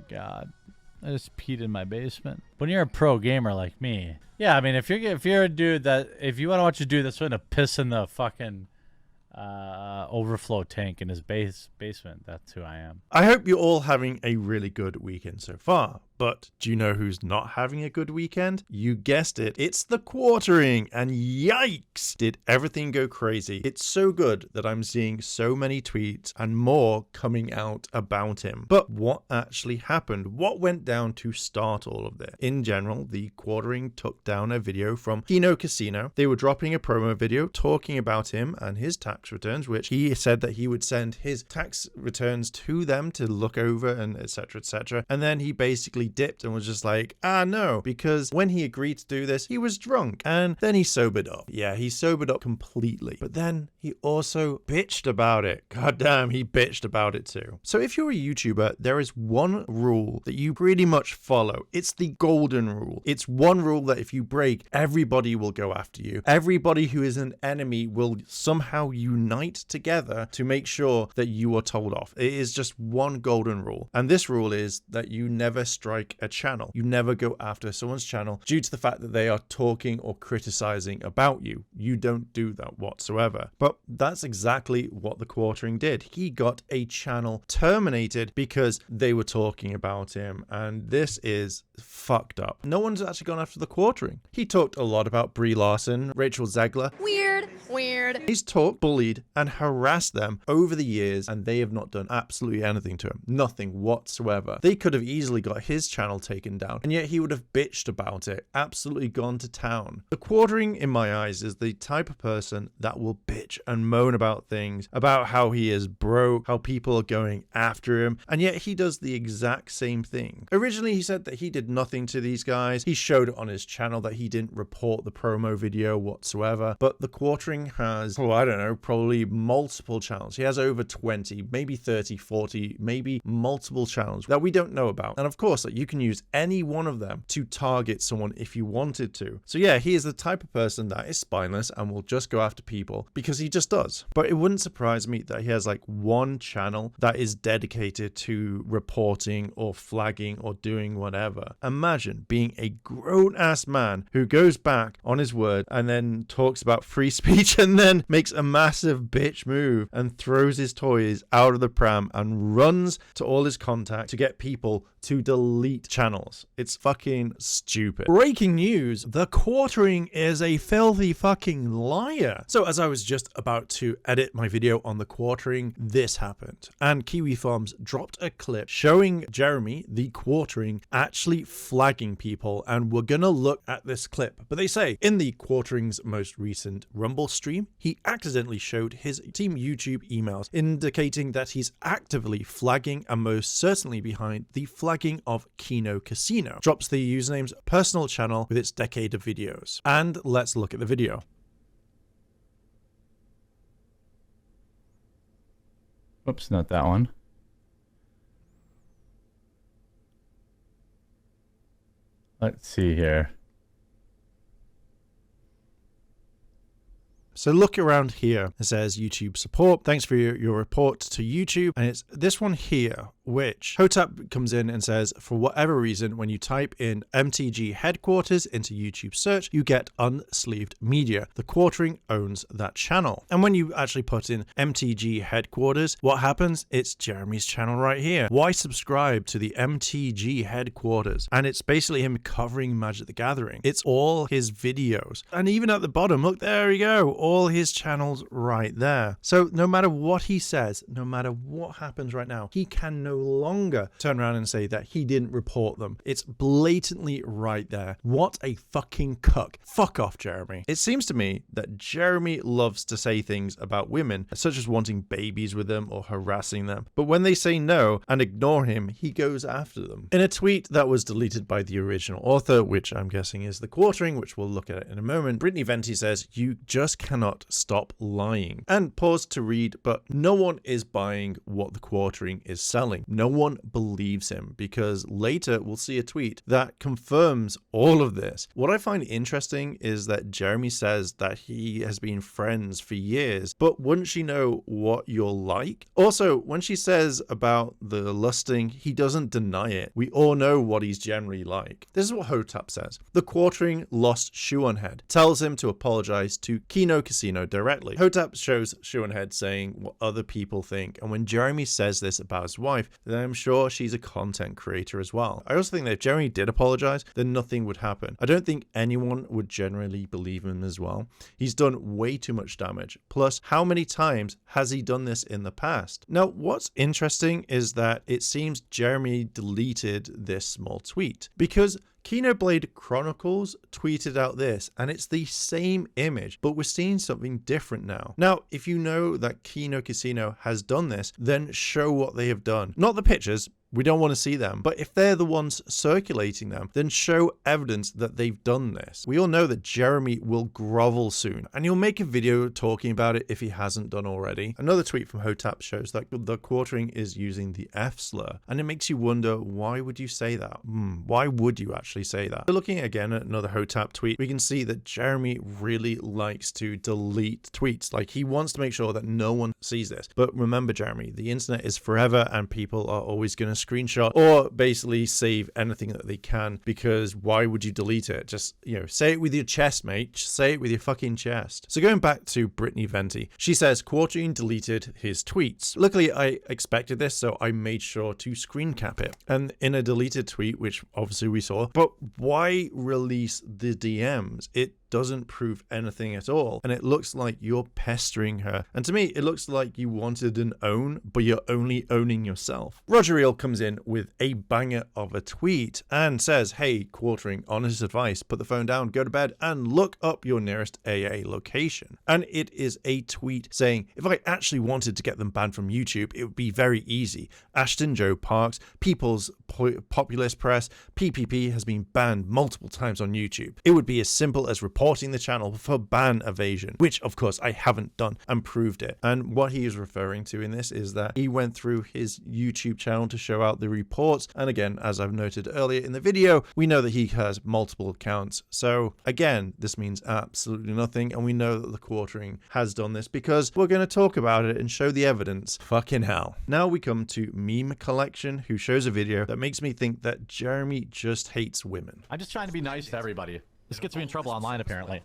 God. I just peed in my basement. When you're a pro gamer like me, yeah, I mean, if you're a dude if you want to watch a dude that's going to piss in the fucking overflow tank in his basement, that's who I am. I hope you're all having a really good weekend so far. But do you know who's not having a good weekend? You guessed it. It's the quartering, and yikes, did everything go crazy. It's so good that I'm seeing so many tweets and more coming out about him. But what actually happened? What went down to start all of this? In general, the quartering took down a video from Kino Casino. They were dropping a promo video talking about him and his tax returns, which he said that he would send his tax returns to them to look over and etc. etc. And then he basically dipped and was just like, no, because when he agreed to do this, he was drunk and then he sobered up. Yeah, he sobered up completely. But then he also bitched about it. God damn, he bitched about it too. So if you're a YouTuber, there is one rule that you pretty much follow. It's the golden rule. It's one rule that if you break, everybody will go after you. Everybody who is an enemy will somehow unite together to make sure that you are told off. It is just one golden rule. And this rule is that you never strike a channel. You never go after someone's channel due to the fact that they are talking or criticizing about you. You don't do that whatsoever. But that's exactly what the quartering did. He got a channel terminated because they were talking about him, and this is fucked up. No one's actually gone after the quartering. He talked a lot about Brie Larson, Rachel Zegler. Weird. He's talked, bullied, and harassed them over the years, and they have not done absolutely anything to him. Nothing whatsoever. They could have easily got his channel taken down, and yet he would have bitched about it, absolutely gone to town. The quartering, in my eyes, is the type of person that will bitch and moan about things, about how he is broke, how people are going after him, and yet he does the exact same thing. Originally, he said that he did nothing to these guys. He showed on his channel that he didn't report the promo video whatsoever, but the quartering has, I don't know, probably multiple channels. He has over 20, maybe 30, 40, maybe multiple channels that we don't know about. And of course, you can use any one of them to target someone if you wanted to. So yeah, he is the type of person that is spineless and will just go after people because he just does. But it wouldn't surprise me that he has like one channel that is dedicated to reporting or flagging or doing whatever. Imagine being a grown-ass man who goes back on his word and then talks about free speech and then makes a massive bitch move and throws his toys out of the pram and runs to all his contacts to get people to delete channels. It's fucking stupid. Breaking news, the quartering is a filthy fucking liar. So as I was just about to edit my video on the quartering, this happened. And Kiwi Farms dropped a clip showing Jeremy, the quartering, actually flagging people, and we're gonna look at this clip. But they say, in the quartering's most recent Rumble stream, he accidentally showed his team YouTube emails, indicating that he's actively flagging and most certainly behind the flagging of Kino Casino. Drops the username's personal channel with its decade of videos. And let's look at the video. Oops, not that one. Let's see here. So look around here. It says YouTube support. Thanks for your report to YouTube. And it's this one here, which Hotep comes in and says, for whatever reason, when you type in MTG headquarters into YouTube search, you get unsleeved media. The quartering owns that channel. And when you actually put in MTG headquarters, what happens? It's Jeremy's channel right here. Why subscribe to the MTG headquarters? And it's basically him covering Magic the Gathering. It's all his videos. And even at the bottom, look, there we go. All his channels right there. So no matter what he says, no matter what happens right now, he can no longer turn around and say that he didn't report them. It's blatantly right there. What a fucking cuck. Fuck off, Jeremy. It seems to me that Jeremy loves to say things about women, such as wanting babies with them or harassing them. But when they say no and ignore him, he goes after them. In a tweet that was deleted by the original author, which I'm guessing is the quartering, which we'll look at in a moment, Brittany Venti says, you just cannot stop lying. And pause to read, but no one is buying what the quartering is selling. something. No one believes him because later we'll see a tweet that confirms all of this. What I find interesting is that Jeremy says that he has been friends for years, but wouldn't she know what you're like? Also, when she says about the lusting, he doesn't deny it. We all know what he's generally like. This is what Hotep says. The quartering lost Shoeonhead, tells him to apologize to Kino Casino directly. Hotep shows Shoeonhead saying what other people think, and when Jeremy says this about his wife, then I'm sure she's a content creator as well. I also think that if Jeremy did apologize, then nothing would happen. I don't think anyone would generally believe him as well. He's done way too much damage. Plus, how many times has he done this in the past? Now, what's interesting is that it seems Jeremy deleted this small tweet because Kinoblade Chronicles tweeted out this, and it's the same image, but we're seeing something different now. Now, if you know that Kino Casino has done this, then show what they have done. Not the pictures. We don't want to see them. But if they're the ones circulating them, then show evidence that they've done this. We all know that Jeremy will grovel soon, and he'll make a video talking about it if he hasn't done already. Another tweet from Hotep shows that the quartering is using the F slur, and it makes you wonder, why would you say that? Why would you actually say that? So looking again at another Hotep tweet, we can see that Jeremy really likes to delete tweets. Like, he wants to make sure that no one sees this. But remember, Jeremy, the internet is forever, and people are always going to screenshot or basically save anything that they can, because why would you delete it? Just, say it with your chest, mate. Just say it with your fucking chest. So going back to Brittany Venti, she says Quartering deleted his tweets. Luckily, I expected this, so I made sure to screen cap it. And in a deleted tweet, which obviously we saw, but why release the DMs? It doesn't prove anything at all, and it looks like you're pestering her. And to me, it looks like you wanted an own, but you're only owning yourself. Roger Eel comes in with a banger of a tweet and says, hey, Quartering, honest advice, put the phone down, go to bed, and look up your nearest AA location. And it is a tweet saying, if I actually wanted to get them banned from YouTube, it would be very easy. Ashton Joe Parks, People's Populist Press, PPP has been banned multiple times on YouTube. It would be as simple as reporting the channel for ban evasion, which of course I haven't done, and proved it. And what he is referring to in this is that he went through his YouTube channel to show out the reports, and again, as I've noted earlier in the video, we know that he has multiple accounts. So again, this means absolutely nothing, and we know that the Quartering has done this because we're going to talk about it and show the evidence. Fucking hell. Now we come to Meme Collection, who shows a video that makes me think that Jeremy just hates women. I'm just trying to be nice to everybody. This gets me in trouble online, apparently.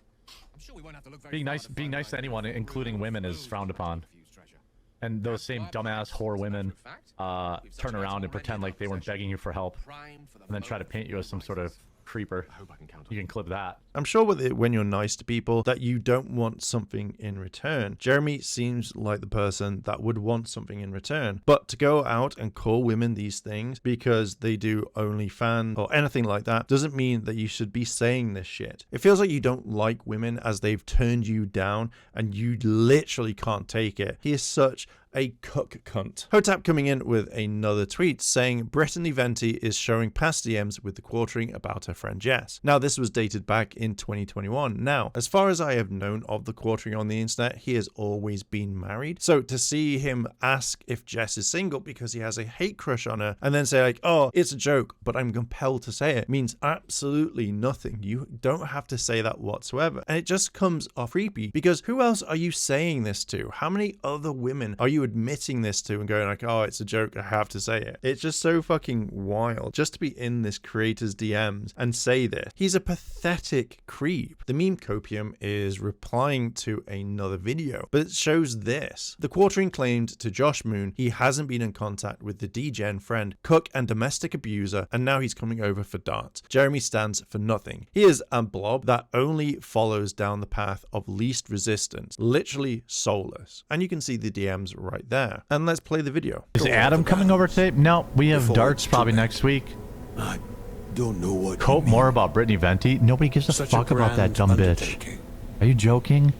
Being nice to anyone, including women, is frowned upon. And those same dumbass whore women turn around and pretend like they weren't begging you for help, and then try to paint you as some sort of creeper. You can clip that. I'm sure when you're nice to people that you don't want something in return. Jeremy seems like the person that would want something in return. But to go out and call women these things because they do OnlyFans or anything like that doesn't mean that you should be saying this shit. It feels like you don't like women as they've turned you down and you literally can't take it. He is such a cuck cunt. Hotep coming in with another tweet saying Brittany Venti is showing past DMs with the Quartering about her friend Jess. Now, this was dated back in 2021. Now, as far as I have known of the Quartering on the internet, he has always been married. So to see him ask if Jess is single because he has a hate crush on her and then say like, oh, it's a joke, but I'm compelled to say it, means absolutely nothing. You don't have to say that whatsoever. And it just comes off creepy because who else are you saying this to? How many other women are you admitting this to and going like, oh, it's a joke, I have to say it? It's just so fucking wild just to be in this creator's DMs and say this. He's a pathetic creep. The meme copium is replying to another video, but it shows this. The Quartering claimed to Josh Moon he hasn't been in contact with the DGen friend, cook and domestic abuser, and now he's coming over for darts. Jeremy stands for nothing. He is a blob that only follows down the path of least resistance, literally soulless. And you can see the DMs right there. And let's play the video. Is Adam coming over today? No, we have darts probably next week. I don't know what Quote more about Brittany Venti. Nobody gives a fuck about that dumb bitch. Are you joking?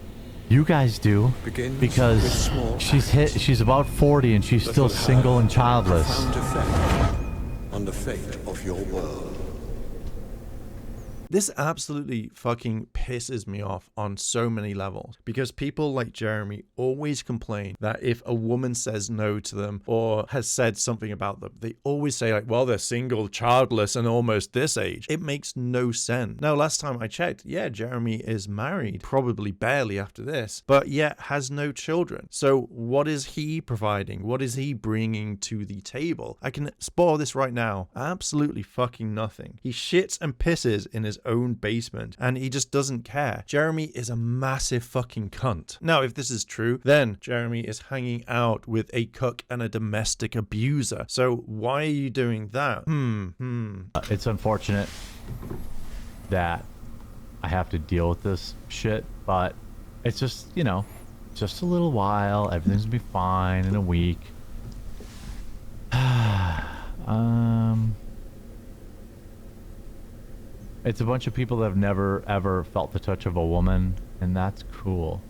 You guys do, because she's about 40 and she's still single and childless. On the fate of your world. This absolutely fucking pisses me off on so many levels, because people like Jeremy always complain that if a woman says no to them or has said something about them, they always say like, well, they're single, childless, and almost this age. It makes no sense. Now, last time I checked, yeah, Jeremy is married, probably barely after this, but yet has no children. So what is he providing? What is he bringing to the table? I can spoil this right now. Absolutely fucking nothing. He shits and pisses in his own basement and he just doesn't care. Jeremy is a massive fucking cunt. Now, if this is true, then Jeremy is hanging out with a cook and a domestic abuser. So why are you doing that? It's unfortunate that I have to deal with this shit, but it's just, you know, just a little while. Everything's gonna be fine in a week. It's a bunch of people that have never ever felt the touch of a woman, and that's cool.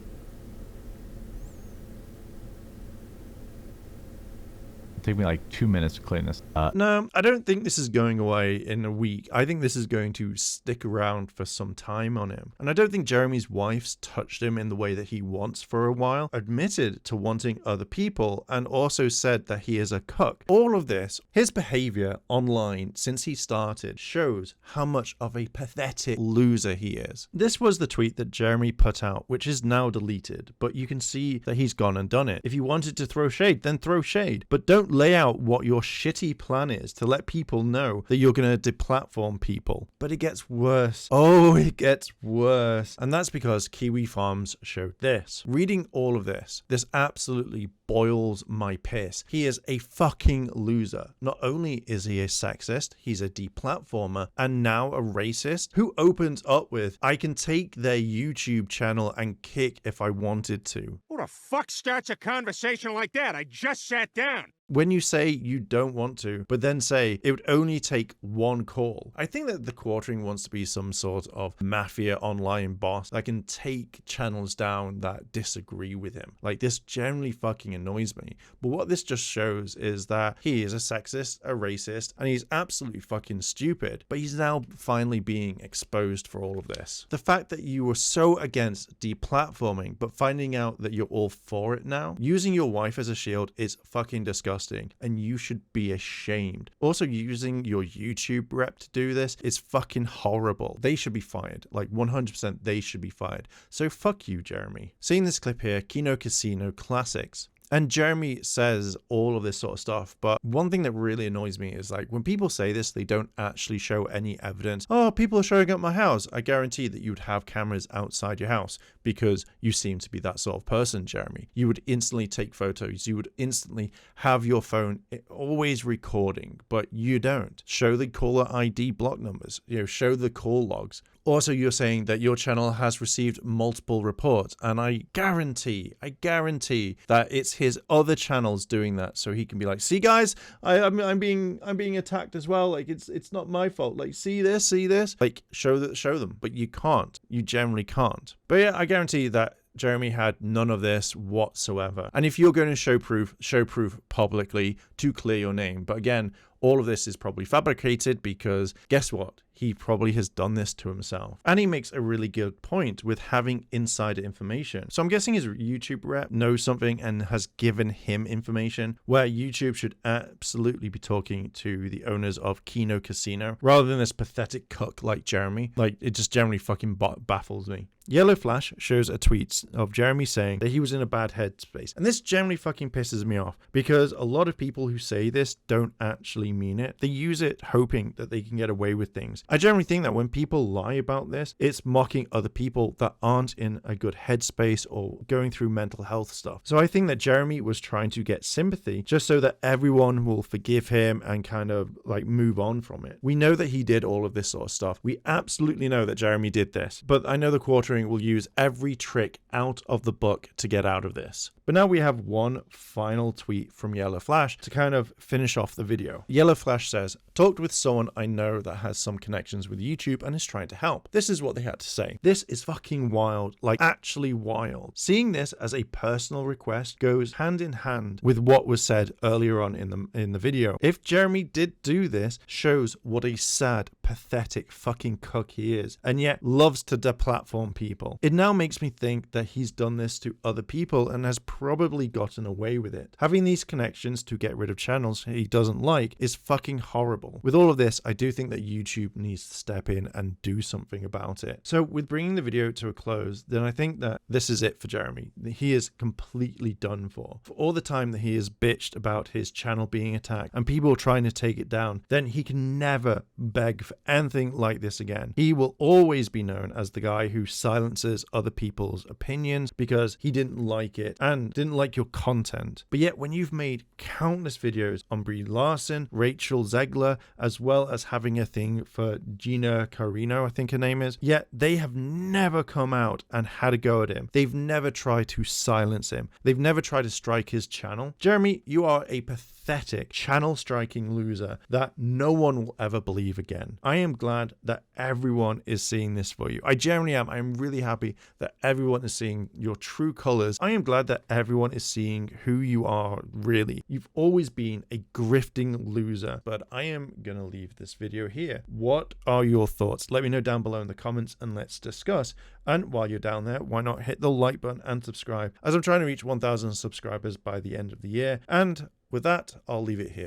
Take me like 2 minutes to clean this. No, I don't think this is going away in a week. I think this is going to stick around for some time on him. And I don't think Jeremy's wife's touched him in the way that he wants for a while, admitted to wanting other people, and also said that he is a cuck. All of this, his behavior online since he started, shows how much of a pathetic loser he is. This was the tweet that Jeremy put out, which is now deleted, but you can see that he's gone and done it. If you wanted to throw shade, then throw shade, but don't lay out what your shitty plan is to let people know that you're going to deplatform people. But it gets worse. Oh, it gets worse. And that's because Kiwi Farms showed this. Reading all of this, this absolutely boils my piss. He is a fucking loser. Not only is he a sexist, he's a deplatformer and now a racist who opens up with, I can take their YouTube channel and kick if I wanted to. Who the fuck starts a conversation like that? I just sat down. When you say you don't want to, but then say it would only take one call. I think that the Quartering wants to be some sort of mafia online boss that can take channels down that disagree with him. Like, this generally fucking annoys me. But what this just shows is that he is a sexist, a racist, and he's absolutely fucking stupid. But he's now finally being exposed for all of this. The fact that you were so against deplatforming, but finding out that you're all for it now, using your wife as a shield is fucking disgusting. And you should be ashamed. Also, using your YouTube rep to do this is fucking horrible. They should be fired. Like 100% they should be fired. So fuck you, Jeremy. Seeing this clip here, Kino Casino Classics. And Jeremy says all of this sort of stuff, but one thing that really annoys me is like when people say this, they don't actually show any evidence. Oh, people are showing up my house. I guarantee that you would have cameras outside your house because you seem to be that sort of person, Jeremy. You would instantly take photos. You would instantly have your phone always recording, but you don't. Show the caller ID block numbers, show the call logs. Also, you're saying that your channel has received multiple reports, and I guarantee that it's his other channels doing that, so he can be like, "See, guys, I'm being attacked as well. Like, it's not my fault. Like, see this. Like, show them." But you can't. You generally can't. But yeah, I guarantee that Jeremy had none of this whatsoever. And if you're going to show proof publicly to clear your name. But again, all of this is probably fabricated because guess what? He probably has done this to himself. And he makes a really good point with having insider information. So I'm guessing his YouTube rep knows something and has given him information where YouTube should absolutely be talking to the owners of Kino Casino rather than this pathetic cuck like Jeremy. Like, it just generally fucking baffles me. Yellow Flash shows a tweet of Jeremy saying that he was in a bad headspace. And this generally fucking pisses me off because a lot of people who say this don't actually mean it. They use it hoping that they can get away with things. I generally think that when people lie about this, it's mocking other people that aren't in a good headspace or going through mental health stuff. So I think that Jeremy was trying to get sympathy just so that everyone will forgive him and kind of like move on from it. We know that he did all of this sort of stuff. We absolutely know that Jeremy did this, but I know the Quartering will use every trick out of the book to get out of this. But now we have one final tweet from Yellow Flash to kind of finish off the video. Yellow Flash says, "Talked with someone I know that has some connection connections with YouTube and is trying to help. This is what they had to say. This is fucking wild, like actually wild. Seeing this as a personal request goes hand in hand with what was said earlier on in the video. If Jeremy did do this, shows what a sad, pathetic fucking cuck he is, and yet loves to deplatform people. It now makes me think that he's done this to other people and has probably gotten away with it. Having these connections to get rid of channels he doesn't like is fucking horrible. With all of this, I do think that YouTube needs to step in and do something about it. So with bringing the video to a close, then I think that this is it for Jeremy. He is completely done for. For all the time that he has bitched about his channel being attacked and people trying to take it down, then he can never beg for anything like this again. He will always be known as the guy who silences other people's opinions because he didn't like it and didn't like your content. But yet when you've made countless videos on Brie Larson, Rachel Zegler, as well as having a thing for Kino Casino, I think her name is, yet they have never come out and had a go at him. They've never tried to silence him. They've never tried to strike his channel. Jeremy, you are a pathetic channel striking loser that no one will ever believe again. I am glad that everyone is seeing this for you. I genuinely am. I'm really happy that everyone is seeing your true colors. I am glad that everyone is seeing who you are really. You've always been a grifting loser, but I am gonna leave this video here. What are your thoughts? Let me know down below in the comments and let's discuss. And while you're down there, why not hit the like button and subscribe, as I'm trying to reach 1,000 subscribers by the end of the year. And with that, I'll leave it here.